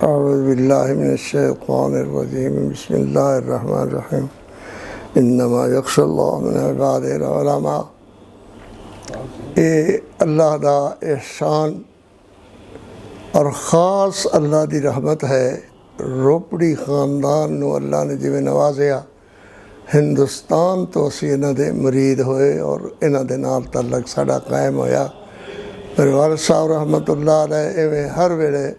اعوذ باللہ من الشیطان الرجیم بسم اللہ الرحمن الرحیم انما یخشی اللہ من عبادہ العلماء۔ یہ اللہ دا احسان اور خاص اللہ دی رحمت ہے۔ روپڑی خاندان نو اللہ نے جویں نوازیا، ہندوستان تو اسی انہاں دے مرید ہوئے اور انہاں دے نال تعلق ساڈا قائم ہویا۔ میرے والد صاحب رحمۃ اللہ علیہ ایویں ہر ویلے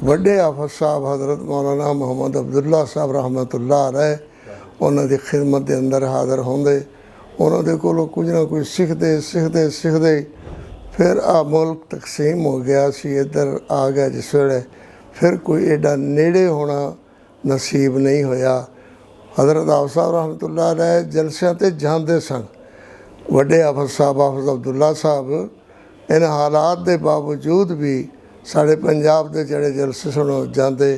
وڈے حافظ صاحب حضرت مولانا محمد عبداللہ صاحب رحمۃ اللہ علیہ انہاں دی خدمت دے اندر حاضر ہوندے، انہاں دے کولوں کچھ نہ کچھ سکھدے پھر ملک تقسیم ہو گیا سی، ادھر آ گیا جس ویلے پھر کوئی ایڈا نیڑے ہونا نصیب نہیں ہویا۔ حضرت حافظ صاحب رحمۃ اللہ علیہ جلسیاں تے جاندے سن، وڈے حافظ صاحب حافظ عبداللہ صاحب ان حالات دے باوجود بھی ساڑھے پنجاب دے جڑے جلسے سنو جاندے،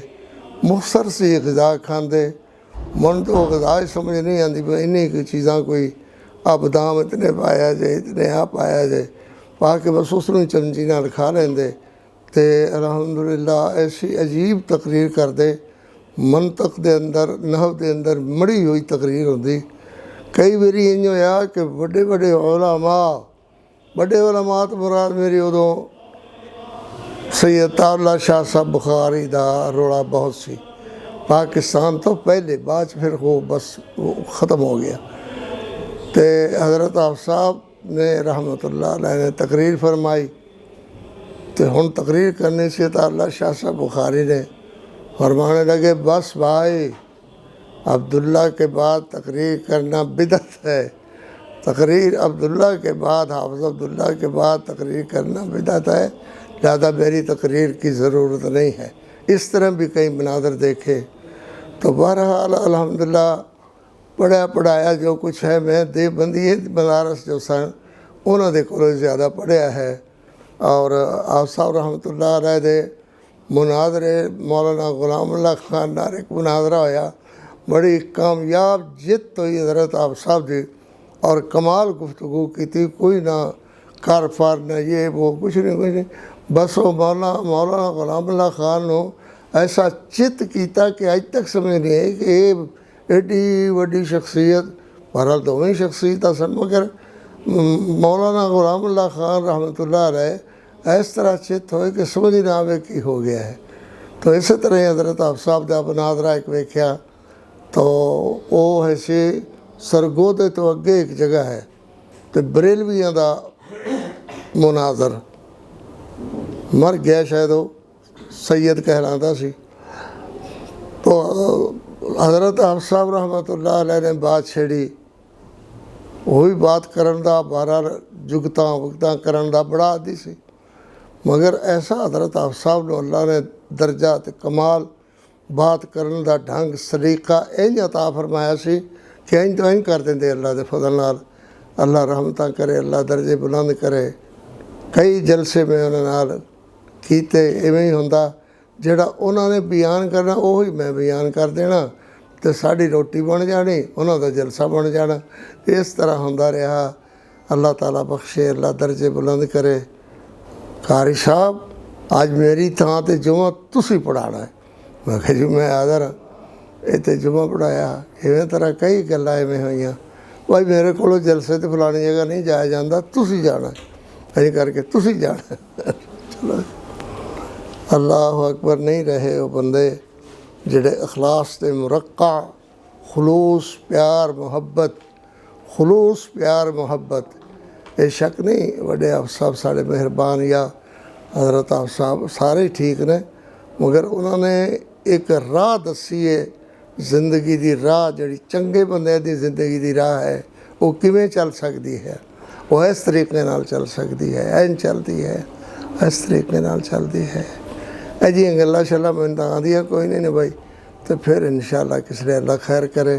مختصر سی غذا کھاندے، من تو غذا ہی سمجھ نہیں آندی پئی انہی کی چیزاں کوئی بادام اتنے پایا جائے اتنے پایا جائے پا کے بس اس نوں چمچی نال کھا لیندے تے الحمدللہ ایسی عجیب تقریر کردے، منطق دے اندر نحو دے اندر مڑی ہوئی تقریر ہوندی۔ کئی باری انج ہویا کہ بڑے علماء تو مراد میری ادوں سید تعلق شاہ صاحب بخاری دا روڑا بہت سی، پاکستان تو پہلے بعد پھر وہ بس ختم ہو گیا۔ تے حضرت حافظ صاحب نے رحمۃ اللہ علیہ نے تقریر فرمائی تے ہن تقریر کرنے سے تعلق شاہ صاحب بخاری نے فرمانے لگے بس بھائی عبداللہ کے بعد تقریر کرنا بدعت ہے، تقریر عبداللہ کے بعد حافظ عبداللہ کے بعد تقریر کرنا بدعت ہے، لہذا میری تقریر کی ضرورت نہیں ہے۔ اس طرح بھی کئی مناظر دیکھے تو بہرحال الحمدللہ پڑھایا جو کچھ ہے میں دیوبندی بنارس جو سن انہوں دے کولوں زیادہ پڑھیا ہے۔ اور آپ صاحب رحمۃ اللہ علیہ دے مناظرے مولانا غلام اللہ خان نال ایک مناظرہ ہویا، بڑی کامیاب جت ہوئی حضرت آپ صاحب دی اور کمال گفتگو کی تھی، کوئی نہ کار فار نہ یہ وہ کچھ نہیں بس وہ مولانا غلام اللہ خان نو ایسا چت کیتا کہ اج تک سمجھ نہیں ہے کہ یہ ایڈی وڈی شخصیت، بہرحال دونوں شخصیت سن مگر مولانا غلام اللہ خان رحمۃ اللہ علیہ اس طرح چت ہوئے کہ سمجھ نہ آوے کی ہو گیا ہے۔ تو اسی طرح ہی حضرت آپ صاحب دا مناظرہ ایک ویکھیا تو وہ ایسے سرگودے تو اگے ایک جگہ ہے تو بریلویاں دا مناظر مر گیا شاید وہ سید کہلاتا سی، تو حضرت حافظ صاحب رحمۃ اللہ علیہ نے بات چھیڑی، وہی بات کرن دا بہرحال جگتاں وگتاں کرن دا بڑا عادی سی، مگر ایسا حضرت حافظ صاحب نے اللہ نے درجہ تے کمال بات کرن دا ڈھنگ سلیقہ انج عطا فرمایا سی کہ انج تو انج کر دیندے اللہ دے فضل نال، اللہ رحمتاں کرے، اللہ درجے بلند کرے۔ کئی جلسے میں انہاں نال کیتے ایویں ہی ہوندا جڑا انہاں نے بیان کرنا وہی میں بیان کر دینا تے ساڈی روٹی بن جانی، انہاں دا جلسہ بن جانا، اس طرح ہوندا رہا۔ اللہ تعالیٰ بخشے، اللہ درجے بلند کرے۔ قاری صاحب اج میری تھاں تے جمعہ تسی پڑھانا ہے، میں کہا جی میں حاضر ہاں، اتنے جمعہ پڑھایا۔ ایویں طرح کئی گلاں ایویں ہوئیاں، بھائی میرے کولوں جلسے تے فلانی جگہ نہیں جایا جاندہ، تسی جانا ہے، ایسے کر کے تسی جانا ہے۔ چلو اللہ اکبر۔ نہیں رہے وہ بندے جڑے اخلاص تے مرقع، خلوص پیار محبت، یہ شک نہیں وڈے آپ صاحب سارے مہربان یا حضرت آپ صاحب سارے ٹھیک نے، مگر انہوں نے ایک راہ دسی ہے زندگی دی راہ، جڑی چنگے بندے دی زندگی دی راہ ہے وہ کیویں چل سکتی ہے، وہ اس طریقے نال چل سکتی ہے، این چلتی ہے، اس طریقے نال چلتی ہے۔ اے جی گلاں شلاں میں تو آندیاں کوئی نہیں بھائی، تو پھر انشاءاللہ کس نے اللہ خیر کرے۔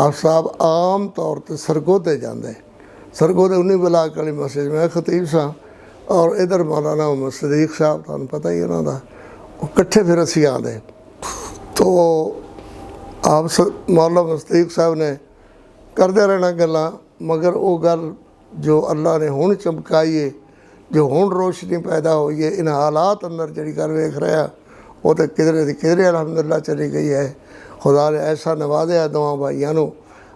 آپ صاحب عام طور تے سرگودے جاندے، سرگودے انہی بلاک والی مسجد میں خطیب صاحب اور ادھر مولانا صدیق صاحب، تمہیں پتہ ہی انہوں دا، وہ کٹھے پھر اسی آندے۔ تو آپ مولانا صدیق صاحب نے کردے رہنا گلاں، مگر وہ گل جو اللہ نے ہن چمکائی ہے، جو ہن روشنی پیدا ہوئی ہے ان حالات اندر جڑی گل ویکھ رہا وہ تو کدھر الحمدللہ چلی گئی ہے۔ خدا نے ایسا نوازیا دواں بھائیاں نو،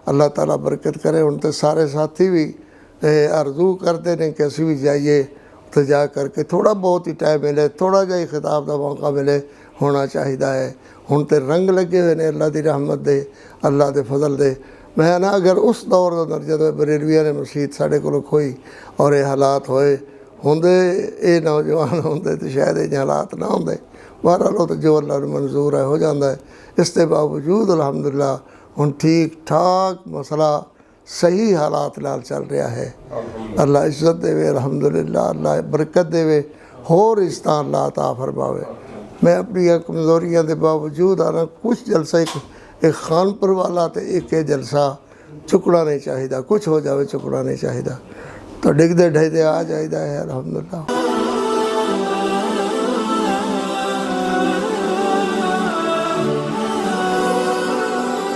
اللہ تعالیٰ برکت کرے۔ ہن تے سارے ساتھی بھی آرزو کرتے ہیں کہ اسی بھی جائیے تو جا کر کے تھوڑا بہت ہی ٹائم ملے، تھوڑا جہا ہی خطاب دا موقع ملے، ہونا چاہیے ہے۔ ہن تے رنگ لگے ہوئے نے اللہ دی رحمت دے، اللہ دے فضل دے۔ میں نا اگر اس دور دے اندر جدوں بریلویاں نے مسجد ساڈے کولوں کھوئی اور یہ حالات ہوئے ہوندے، یہ نوجوان ہوندے تو شاید یہ حالات نہ ہوندے۔ بہرحال وہ تو جو اللہ نے منظور ہے ہو جاتا ہے۔ اس کے باوجود الحمدللہ ہن ٹھیک ٹھاک مسئلہ صحیح حالات نال چل رہا ہے۔ اللہ عزت دے الحمدللہ، اللہ برکت دے، ہور اس طرح اللہ عطا فرماوے۔ میں اپنی کمزوریاں دے باوجود آنا کچھ جلسہ ایک خانپور والا تے ایک جلسہ چکنا نہیں چاہیے، کچھ ہو جاوے چکنا نہیں چاہیے، تو ڈگدے ڈھیدے آ جائیدا ہے الحمدللہ۔